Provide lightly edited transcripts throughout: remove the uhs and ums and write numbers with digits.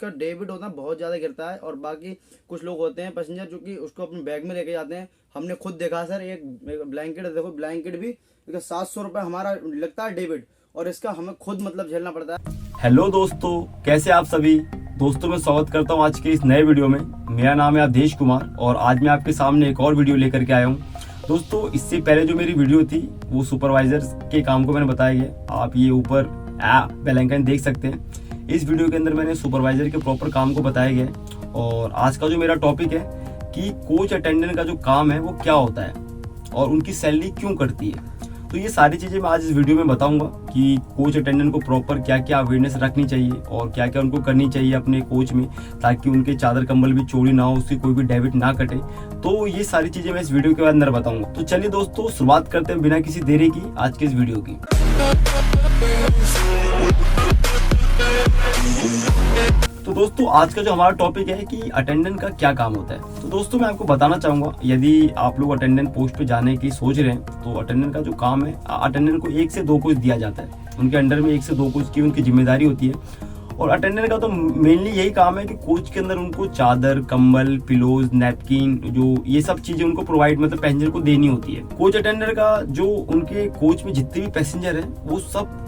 उसका डेबिट होता है बहुत ज़्यादा गिरता है। और बाकी कुछ लोग होते हैं पैसेंजर जो कि उसको अपने बैग में लेके जाते हैं। हमने खुद देखा सर, एक ब्लैंकेट देखो, ब्लैंकेट भी इसका 700 रुपये हमारा लगता है डेबिट, और इसका हमें खुद मतलब झेलना पड़ता है। हेलो दोस्तों, कैसे आप सभी दोस्तों, मैं स्वागत करता हूं आज के इस नए वीडियो में। मेरा नाम है अवधेश कुमार और आज मैं आपके सामने एक और वीडियो लेकर के आया हूं। दोस्तों, इससे पहले जो मेरी वीडियो थी वो सुपरवाइजर के काम को मैंने बताया गया। आप ये ऊपर बेल आइकन देख सकते हैं। इस वीडियो के अंदर मैंने सुपरवाइजर के प्रॉपर काम को बताया गया। और आज का जो मेरा टॉपिक है कि कोच अटेंडेंट का जो काम है वो क्या होता है और उनकी सैलरी क्यों कटती है। तो ये सारी चीज़ें मैं आज इस वीडियो में बताऊंगा कि कोच अटेंडेंट को प्रॉपर क्या क्या अवेयरनेस रखनी चाहिए और क्या क्या उनको करनी चाहिए अपने कोच में, ताकि उनके चादर कंबल भी चोरी ना हो, उसकी कोई भी डेबिट ना कटे। तो ये सारी चीज़ें मैं इस वीडियो के अंदर बताऊंगा। तो चलिए दोस्तों, शुरुआत करते हैं बिना किसी देरी की आज के इस वीडियो की। तो दोस्तों, आज का जो हमारा टॉपिक है कि अटेंडेंट का क्या काम होता है। तो दोस्तों, मैं आपको बताना चाहूंगा, यदि आप लोग अटेंडेंट पोस्ट पे जाने की सोच रहे हैं तो अटेंडेंट का जो काम है, अटेंडेंट को 1 से 2 कोच दिया जाता है। उनके अंडर में 1 से 2 कोच की उनकी जिम्मेदारी होती है। और अटेंडेंट का तो मेनली यही काम है कि कोच के अंदर उनको चादर, कंबल, पिलोज, नैपकिन, जो ये सब चीजें उनको प्रोवाइड मतलब पैसेंजर को देनी होती है। कोच अटेंडेंट का जो उनके कोच में जितने भी पैसेंजर हैं वो सब,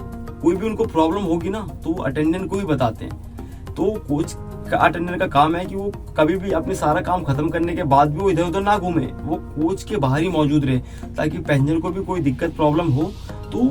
कोई भी उनको प्रॉब्लम होगी ना तो वो अटेंडेंट को ही बताते हैं। तो कोच का अटेंडेंट का काम है कि वो कभी भी अपने सारा काम खत्म करने के बाद भी वो इधर उधर ना घूमे, वो कोच के बाहर ही मौजूद रहे, ताकि पैसेंजर को भी कोई दिक्कत प्रॉब्लम हो तो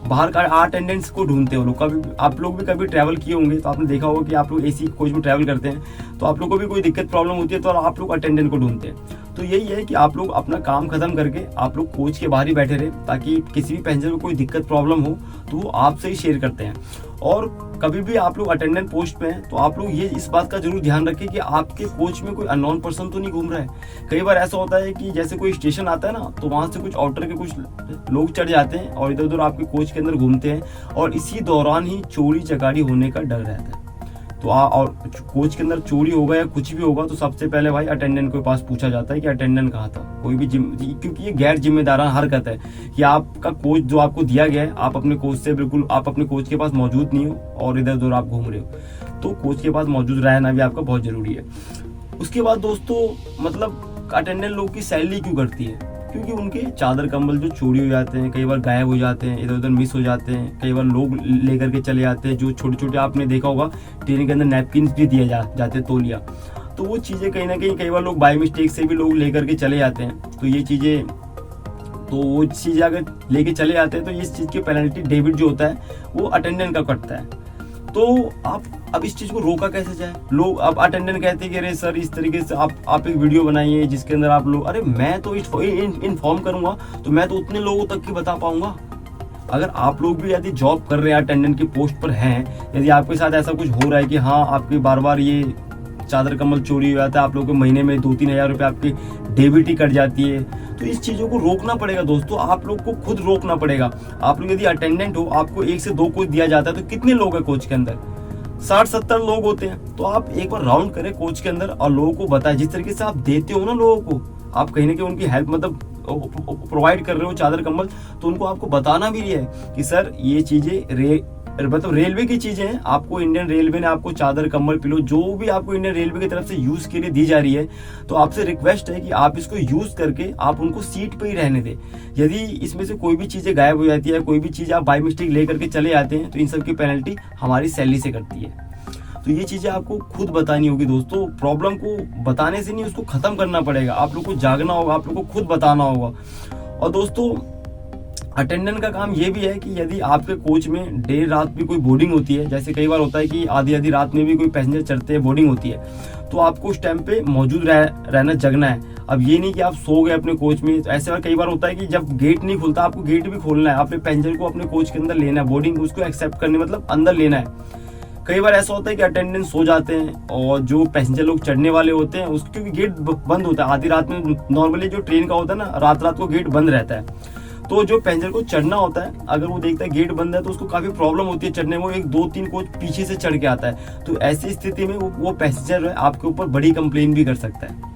बाहर का अटेंडेंट्स को ढूंढते हो लोग। कभी आप लोग भी कभी ट्रैवल किए होंगे तो आपने देखा होगा कि आप लोग एसी कोच में ट्रैवल करते हैं तो आप लोग को भी कोई दिक्कत प्रॉब्लम होती है तो आप लोग अटेंडेंट को ढूंढते हैं। तो यही है कि आप लोग अपना काम खत्म करके आप लोग कोच के बाहर ही बैठे रहे, ताकि किसी भी पैसेंजर को कोई दिक्कत प्रॉब्लम हो तो वो आपसे ही शेयर करते हैं। और कभी भी आप लोग अटेंडेंट पोस्ट पे हैं तो आप लोग ये इस बात का जरूर ध्यान रखें कि आपके कोच में कोई अननोन पर्सन तो नहीं घूम रहा है। कई बार ऐसा होता है कि जैसे कोई स्टेशन आता है ना तो वहां से कुछ आउटर के कुछ लोग चढ़ जाते हैं और इधर उधर आपके कोच के अंदर घूमते हैं, और इसी दौरान ही चोरी चकारी होने का डर रहता है। तो और कोच के अंदर चोरी होगा या कुछ भी होगा तो सबसे पहले भाई अटेंडेंट के पास पूछा जाता है कि अटेंडेंट कहाँ था। कोई भी क्योंकि ये गैर जिम्मेदाराना हरकत है कि आपका कोच जो आपको दिया गया है, आप अपने कोच से बिल्कुल, आप अपने कोच के पास मौजूद नहीं हो और इधर उधर आप घूम रहे हो। तो कोच के पास मौजूद रहना भी आपका बहुत जरूरी है। उसके बाद दोस्तों, मतलब अटेंडेंट लोग की सैलरी क्यों घटती है? क्योंकि उनके चादर कंबल जो चोरी हो जाते हैं, कई बार गायब हो जाते हैं, इधर उधर मिस हो जाते हैं, कई बार लोग लेकर के चले जाते हैं। जो छोटे छोटे आपने देखा होगा ट्रेन के अंदर नैपकिन भी दिए जाते हैं, तौलिया, तो वो चीज़ें कहीं ना कहीं कई बार लोग बाय मिस्टेक से भी लोग लेकर के चले जाते हैं। तो ये चीज़ें, तो वो चीज़ अगर लेके चले जाते हैं तो इस चीज़ की पेनल्टी डेबिट जो होता है वो अटेंडेंट का कटता है। तो आप अब इस चीज़ को रोका कैसे जाए? लोग अब अटेंडेंट कहते हैं कि अरे सर, इस तरीके से आप एक वीडियो बनाइए जिसके अंदर आप लोग, अरे मैं तो इन्फॉर्म करूंगा तो मैं तो उतने लोगों तक ही बता पाऊंगा। अगर आप लोग भी यदि जॉब कर रहे हैं, अटेंडेंट की पोस्ट पर हैं, यदि आपके साथ ऐसा कुछ हो रहा है कि हाँ आपकी बार बार ये चादर कम्बल चोरी हो जाता है, आप लोगों के महीने में 2-3 हज़ार रुपये आपकी डेबिट ही कट जाती है, तो इस चीज़ों को रोकना पड़ेगा दोस्तों। आप लोग को खुद रोकना पड़ेगा। आप लोग यदि अटेंडेंट हो, आपको 1 से 2 कोच दिया जाता है तो कितने लोग हैं कोच के अंदर? 60-70 लोग होते हैं। तो आप एक बार राउंड करें कोच के अंदर और लोगों को बताएं, जिस तरीके से आप देते हो ना लोगों को, आप कहीं ना कहीं उनकी हेल्प मतलब प्रोवाइड कर रहे हो चादर कंबल, तो उनको आपको बताना भी है कि सर ये चीजें मतलब रेलवे की चीजें हैं, आपको इंडियन रेलवे ने आपको चादर कंबल पिलो जो भी आपको इंडियन रेलवे की तरफ से यूज के लिए दी जा रही है, तो आपसे रिक्वेस्ट है कि आप इसको यूज करके आप उनको सीट पे ही रहने दें। यदि इसमें से कोई भी चीजें गायब हो जाती है, कोई भी चीज आप बाय मिस्टेक ले करके चले जाते हैं तो इन सब की पेनल्टी हमारी सैलरी से कटती है। तो ये चीजें आपको खुद बतानी होगी दोस्तों। प्रॉब्लम को बताने से नहीं, उसको खत्म करना पड़ेगा। आप लोग को जागना होगा, आप लोग को खुद बताना होगा। और दोस्तों, अटेंडेंट का काम ये भी है कि यदि आपके कोच में देर रात भी कोई बोर्डिंग होती है, जैसे कई बार होता है कि आधी रात में भी कोई पैसेंजर चढ़ते हैं, बोर्डिंग होती है, तो आपको उस टाइम पे मौजूद रहना, जगना है। अब ये नहीं कि आप सो गए अपने कोच में। तो ऐसे बार कई बार होता है कि जब गेट नहीं खुलता, आपको गेट भी खोलना है, अपने पैसेंजर को अपने कोच के अंदर लेना है, बोर्डिंग उसको एक्सेप्ट करने मतलब अंदर लेना है। कई बार ऐसा होता है कि अटेंडेंट सो जाते हैं और जो पैसेंजर लोग चढ़ने वाले होते हैं उसके, क्योंकि गेट बंद होता है आधी रात में, नॉर्मली जो ट्रेन का होता है ना, रात को गेट बंद रहता है। तो जो पैसेंजर को चढ़ना होता है, अगर वो देखता है गेट बंद है तो उसको काफी प्रॉब्लम होती है चढ़ने में, वो 1-2-3 कोच पीछे से चढ़ के आता है। तो ऐसी स्थिति में वो पैसेंजर आपके ऊपर बड़ी कंप्लेन भी कर सकता है।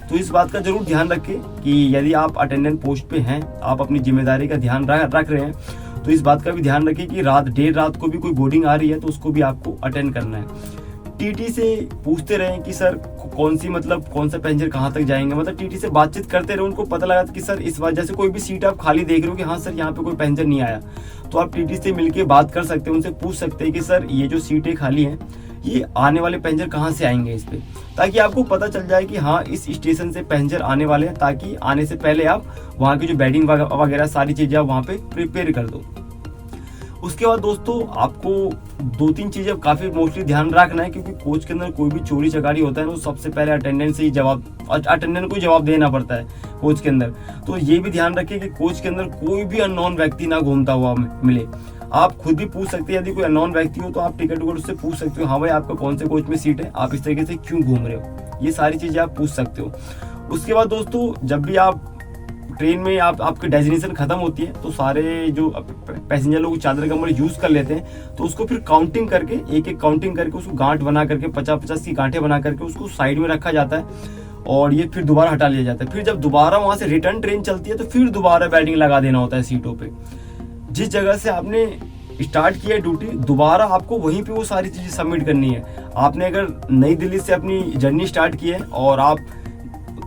तो इस बात का जरूर ध्यान रखें कि यदि आप अटेंडेंट पोस्ट पे हैं, आप अपनी जिम्मेदारी का ध्यान रख रहे हैं, तो इस बात का भी ध्यान रखें कि देर रात को भी कोई बोर्डिंग आ रही है तो उसको भी आपको अटेंड करना है। टीटी से पूछते रहे कि सर कौन सा पैसेंजर कहाँ तक जाएंगे, मतलब टीटी से बातचीत करते रहे। उनको पता लगा कि सर इस बार जैसे कोई भी सीट आप खाली देख रहे हो कि हाँ सर यहाँ पे कोई पैसेंजर नहीं आया, तो आप टीटी से मिलके बात कर सकते हैं, उनसे पूछ सकते हैं कि सर ये जो सीटें खाली हैं ये आने वाले पैसेंजर कहाँ से आएंगे इस पे, ताकि आपको पता चल जाए कि हाँ इस स्टेशन से पैसेंजर आने वाले हैं, ताकि आने से पहले आप वहाँ की जो बेडिंग वगैरह सारी चीज़ें आप वहाँ पे प्रिपेयर कर दो। उसके बाद दोस्तों आपको 2-3 चीज़ें काफ़ी मोस्टली ध्यान रखना है, क्योंकि कोच के अंदर कोई भी चोरी चकारी होता है ना, तो सबसे पहले अटेंडेंट को ही जवाब देना पड़ता है कोच के अंदर। तो ये भी ध्यान रखिए कि कोच के अंदर कोई भी अननोन व्यक्ति ना घूमता हुआ मिले। आप खुद भी पूछ सकते हैं, यदि कोई अननोन व्यक्ति हो तो आप टिकट उससे पूछ सकते हो, हाँ भाई आपका कौन से कोच में सीट है, आप इस तरीके से क्यों घूम रहे हो, ये सारी चीज़ें आप पूछ सकते हो। उसके बाद दोस्तों जब भी आप ट्रेन में आपकी डेस्टिनेशन खत्म होती है तो सारे जो पैसेंजर लोग चादर कंबल यूज कर लेते हैं, तो उसको फिर काउंटिंग करके एक काउंटिंग करके उसको गांठ बना करके 50-50 की गांठें बना करके उसको साइड में रखा जाता है और ये फिर दोबारा हटा लिया जाता है। फिर जब दोबारा वहां से रिटर्न ट्रेन चलती है तो फिर दोबारा बेडिंग लगा देना होता है सीटों पे। जिस जगह से आपने स्टार्ट किया है ड्यूटी, दोबारा आपको वहीं पे वो सारी चीजें सबमिट करनी है। आपने अगर नई दिल्ली से अपनी जर्नी स्टार्ट की है और आप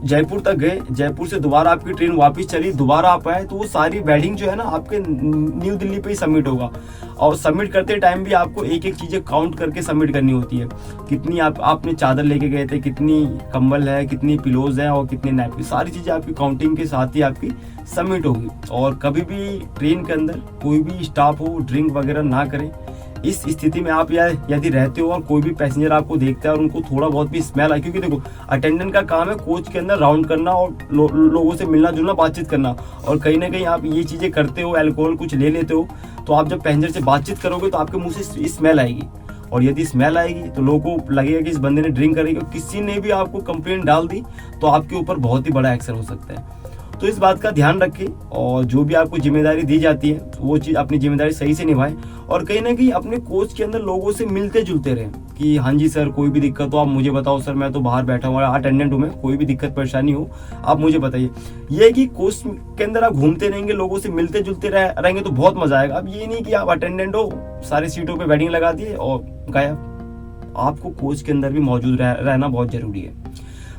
जयपुर तक गए, जयपुर से दोबारा आपकी ट्रेन वापस चली, दोबारा आप आए, तो वो सारी बेडिंग जो है ना आपके न्यू दिल्ली पे ही सबमिट होगा। और सबमिट करते टाइम भी आपको एक एक चीज़ें काउंट करके सबमिट करनी होती है, कितनी आपने चादर लेके गए थे, कितनी कंबल है, कितनी पिलोज है और कितनी नैपकिन, सारी चीज़ें आपकी काउंटिंग के साथ ही आपकी सबमिट होगी। और कभी भी ट्रेन के अंदर कोई भी स्टाफ हो ड्रिंक वगैरह ना करे। इस स्थिति में आप यदि रहते हो और कोई भी पैसेंजर आपको देखता है और उनको थोड़ा बहुत भी स्मेल आए, क्योंकि देखो अटेंडेंट का काम है कोच के अंदर राउंड करना और लोगों से मिलना जुलना, बातचीत करना, और कहीं ना कहीं आप ये चीज़ें करते हो, अल्कोहल कुछ ले लेते हो, तो आप जब पैसेंजर से बातचीत करोगे तो आपके मुंह से स्मेल आएगी, और यदि स्मेल आएगी तो लोगों को लगेगा कि इस बंदे ने ड्रिंक करी, किसी ने भी आपको कंप्लेंट डाल दी तो आपके ऊपर बहुत ही बड़ा एक्शन हो सकता है। तो इस बात का ध्यान रखें और जो भी आपको जिम्मेदारी दी जाती है वो चीज़ अपनी जिम्मेदारी सही से निभाएं, और कहीं ना कहीं अपने कोच के अंदर लोगों से मिलते जुलते रहें कि हाँ जी सर कोई भी दिक्कत हो आप मुझे बताओ, सर मैं तो बाहर बैठा हुआ अटेंडेंट हूँ, मैं कोई भी दिक्कत परेशानी हो आप मुझे बताइए। ये है कि कोच के अंदर आप घूमते रहेंगे, लोगों से मिलते जुलते रहेंगे तो बहुत मजा आएगा। अब ये नहीं कि आप अटेंडेंट हो सारी सीटों पर बेडिंग लगा दिए और गायब, आपको कोच के अंदर भी मौजूद रहना बहुत जरूरी है।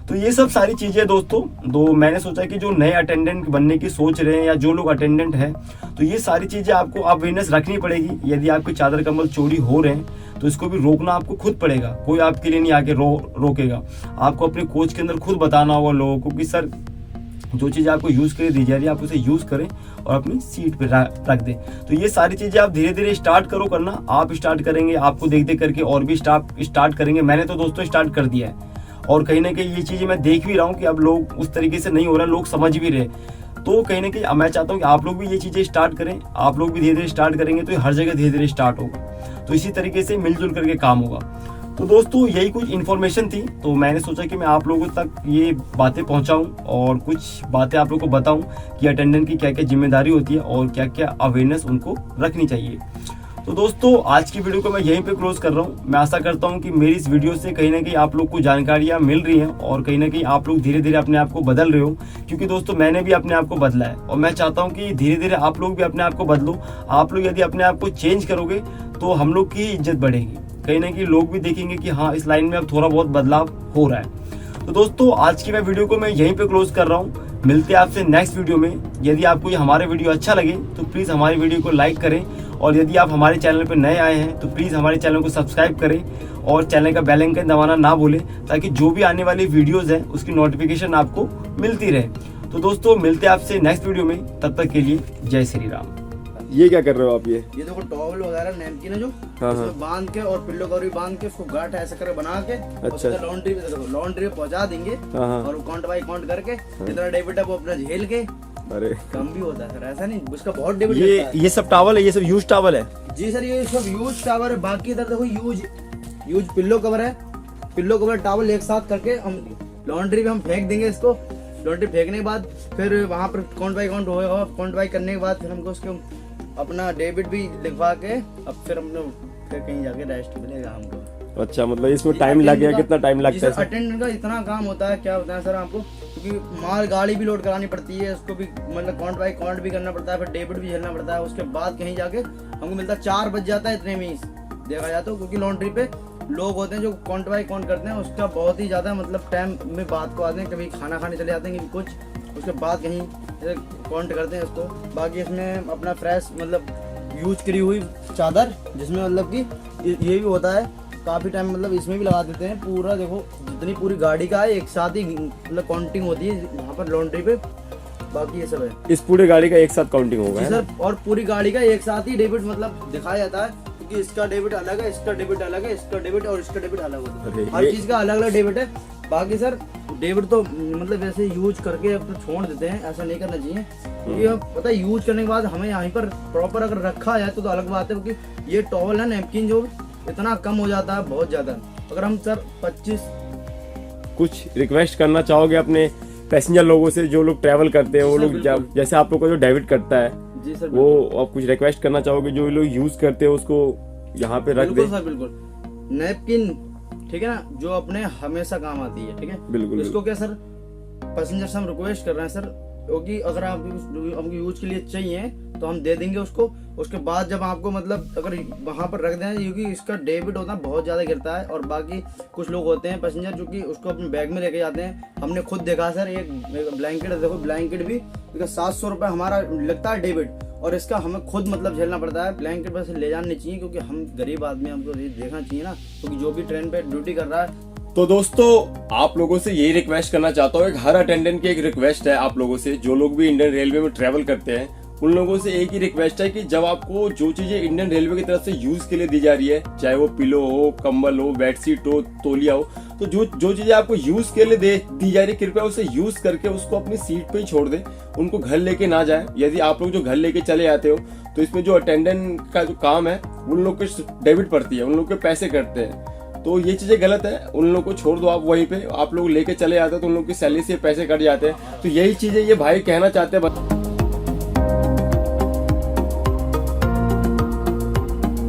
तो ये सब सारी चीजें दोस्तों मैंने सोचा कि जो नए अटेंडेंट बनने की सोच रहे हैं या जो लोग अटेंडेंट हैं, तो ये सारी चीजें आपको अवेयरनेस रखनी पड़ेगी। यदि आपके चादर कंबल चोरी हो रहे हैं तो इसको भी रोकना आपको खुद पड़ेगा, कोई आपके लिए नहीं आके रोकेगा। आपको अपने कोच के अंदर खुद बताना होगा लोगों को कि सर जो चीज़ आपको यूज़ करे दी जा रही है आप उसे यूज़ करें और अपनी सीट पे रख दें। तो ये सारी चीज़ें आप धीरे धीरे स्टार्ट करो करना। आप स्टार्ट करेंगे, आपको देख देख करके और भी स्टार्ट करेंगे। मैंने तो दोस्तों स्टार्ट कर दिया है और कहीं ना कहीं ये चीज़ें मैं देख भी रहा हूँ कि अब लोग उस तरीके से नहीं हो रहा, लोग समझ भी रहे। तो कहीं ना कहीं मैं चाहता हूँ कि आप लोग भी ये चीज़ें स्टार्ट करें, आप लोग भी धीरे धीरे स्टार्ट करेंगे तो ये हर जगह धीरे धीरे स्टार्ट होगा। तो इसी तरीके से मिलजुल करके काम होगा। तो दोस्तों यही कुछ इन्फॉर्मेशन थी, तो मैंने सोचा कि मैं आप लोगों तक ये बातें पहुंचाऊं और कुछ बातें आप लोगों को बताऊं कि अटेंडेंट की क्या क्या जिम्मेदारी होती है और क्या क्या अवेयरनेस उनको रखनी चाहिए। तो दोस्तों आज की वीडियो को मैं यहीं पे क्लोज कर रहा हूँ। मैं आशा करता हूँ कि मेरी इस वीडियो से कहीं ना कहीं आप लोग को जानकारियाँ मिल रही हैं और कहीं ना कहीं आप लोग धीरे धीरे अपने आप को बदल रहे हो, क्योंकि दोस्तों मैंने भी अपने आप को बदला है और मैं चाहता हूँ कि धीरे धीरे आप लोग भी अपने आप को बदलो। आप लोग यदि अपने आप को चेंज करोगे तो हम लोग की इज्जत बढ़ेगी, कहीं ना कहीं लोग भी देखेंगे कि हाँ इस लाइन में अब थोड़ा बहुत बदलाव हो रहा है। तो दोस्तों आज की मैं वीडियो को मैं यहीं पे क्लोज कर रहा हूँ। मिलते हैं आपसे नेक्स्ट वीडियो में। यदि आपको ये हमारे वीडियो अच्छा लगे तो प्लीज़ हमारी वीडियो को लाइक करें और यदि आप हमारे चैनल पर नए आए हैं तो प्लीज़ हमारे चैनल को सब्सक्राइब करें और चैनल का बेल आइकन दबाना ना भूलें, ताकि जो भी आने वाली वीडियोज़ हैं उसकी नोटिफिकेशन आपको मिलती रहे। तो दोस्तों मिलते हैं आपसे नेक्स्ट वीडियो में, तब तक के लिए जय श्री राम। ये क्या कर रहे हो आप? ये देखो टॉवल वगैरह नैपकिन है जो हाँ, उसमें बांध के और पिल्लो कवर भी बांध के उसको गांठ ऐसे कर बना के अच्छा लॉन्ड्री पे पहुंचा देंगे हाँ, और काउंट बाई काउंट करके जितना डेबिट है वो अपना झेल के अरे कम भी होता है सर, ऐसा नहीं उसका बहुत डेबिट ये सब टावल है, ये सब यूज टावल है? जी सर ये सब यूज टावर है। बाकी इधर देखो यूज पिल्लो कवर है, पिल्लो कवर टावल एक साथ करके हम लॉन्ड्री में हम फेंक देंगे इसको। लॉन्ड्री फेंकने के बाद फिर वहाँ पर काउंट बाई काउंट होगा, काउंट बाई करने के बाद फिर हमको उसके अपना डेबिट भी लिखवा के अब फिर हम लोग फिर कहीं जाके रेस्ट मिलेगा हमको। अच्छा मतलब इसमें टाइम लग गया? कितना टाइम लगता है? अटेंडेंट का इतना काम होता है, क्या होता है सर आपको, क्योंकि माल गाड़ी भी लोड करानी पड़ती है, उसको भी मतलब काउंट बाई काउंट भी करना पड़ता है, फिर डेबिट भी झेलना पड़ता है। उसके बाद कहीं जाके हमको मिलता है 4 बज जाता है, इतने में ही देखा जाता है, क्योंकि लोग होते हैं जो काउंट बाय काउंट करते हैं, उसका बहुत ही ज़्यादा मतलब टाइम में बात को आते हैं, कभी खाना खाने चले जाते हैं कभी कुछ, उसके बाद कहीं काउंट करते हैं इसको। बाकी इसमें अपना फ्रेश मतलब यूज करी हुई चादर, जिसमें मतलब कि ये भी होता है काफ़ी टाइम, मतलब इसमें भी लगा देते हैं। पूरा देखो जितनी पूरी गाड़ी का है एक साथ ही मतलब काउंटिंग होती है वहाँ पर लॉन्ड्री पे। बाकी ये सब है इस पूरे गाड़ी का एक साथ काउंटिंग होगा, जी है ना? सर। और पूरी गाड़ी का एक साथ ही डेबिट मतलब दिखाया जाता है, क्योंकि इसका डेबिट अलग है, इसका डेबिट अलग है, इसका डेबिट और इसका डेबिट अलग होता अरे है। हर ये- चीज़ का अलग अलग डेबिट है। बाकी सर डेबिट तो मतलब वैसे यूज करके अब तो छोड़ देते हैं, ऐसा नहीं करना चाहिए, क्योंकि अब पता है यूज करने के बाद हमें यहाँ पर प्रॉपर अगर रखा जाए तो अलग बात है, क्योंकि ये टॉवल है नैपकिन जो इतना कम हो जाता है बहुत ज़्यादा। अगर हम सर 25 कुछ रिक्वेस्ट करना चाहोगे अपने पैसेंजर लोगों से जो लोग ट्रैवल करते हैं, वो जी सर, लोग बिल्कुल। जैसे आप लोग को जो डेबिट करता है जी सर वो आप कुछ रिक्वेस्ट करना चाहोगे जो लोग यूज करते हैं उसको यहाँ पे रख दे? बिल्कुल सर बिल्कुल। नैपकिन ठीक है ना, जो अपने हमेशा काम आती है, ठीक है बिल्कुल इसको क्या सर पैसेंजर से हम रिक्वेस्ट कर रहे हैं सर, क्योंकि अगर आप हमको यूज के लिए चाहिए तो हम दे देंगे उसको। उसके बाद जब आपको मतलब अगर वहाँ पर रख दें, क्योंकि इसका डेबिट होता है बहुत ज़्यादा गिरता है। और बाकी कुछ लोग होते हैं पैसेंजर जो कि उसको अपने बैग में लेके जाते हैं। हमने खुद देखा सर, एक ब्लैंकेट देखो, ब्लैंकेट भी 700 रुपये हमारा लगता है डेबिट, और इसका हमें खुद मतलब झेलना पड़ता है। ब्लैंकेट बस ले जाने चाहिए, क्योंकि हम गरीब आदमी, हमको ये देखना चाहिए ना, क्योंकि जो भी ट्रेन पे ड्यूटी कर रहा है। तो दोस्तों आप लोगों से यही रिक्वेस्ट करना चाहता हूँ, एक हर अटेंडेंट की एक रिक्वेस्ट है आप लोगों से, जो लोग भी इंडियन रेलवे में ट्रेवल करते हैं उन लोगों से एक ही रिक्वेस्ट है कि जब आपको जो चीजें इंडियन रेलवे की तरफ से यूज के लिए दी जा रही है, चाहे वो पिलो हो, कंबल हो, बेडशीट हो, तौलिया हो, तो जो चीजें आपको यूज के लिए दी जा रही है, कृपया उसे यूज करके उसको अपनी सीट पे ही छोड़ दें, उनको घर लेके ना जाए। यदि आप लोग जो घर लेके चले जाते हो तो इसमें जो अटेंडेंट का जो काम है उन लोग के डेबिट पड़ती है, उन लोग के पैसे कटते हैं, तो ये चीजें गलत है। उन लोग को छोड़ दो आप वहीं पे, आप लोग लेके चले जाते हो तो उन लोग की सैलरी से पैसे कट जाते हैं। तो यही चीजें ये भाई कहना चाहते हैं।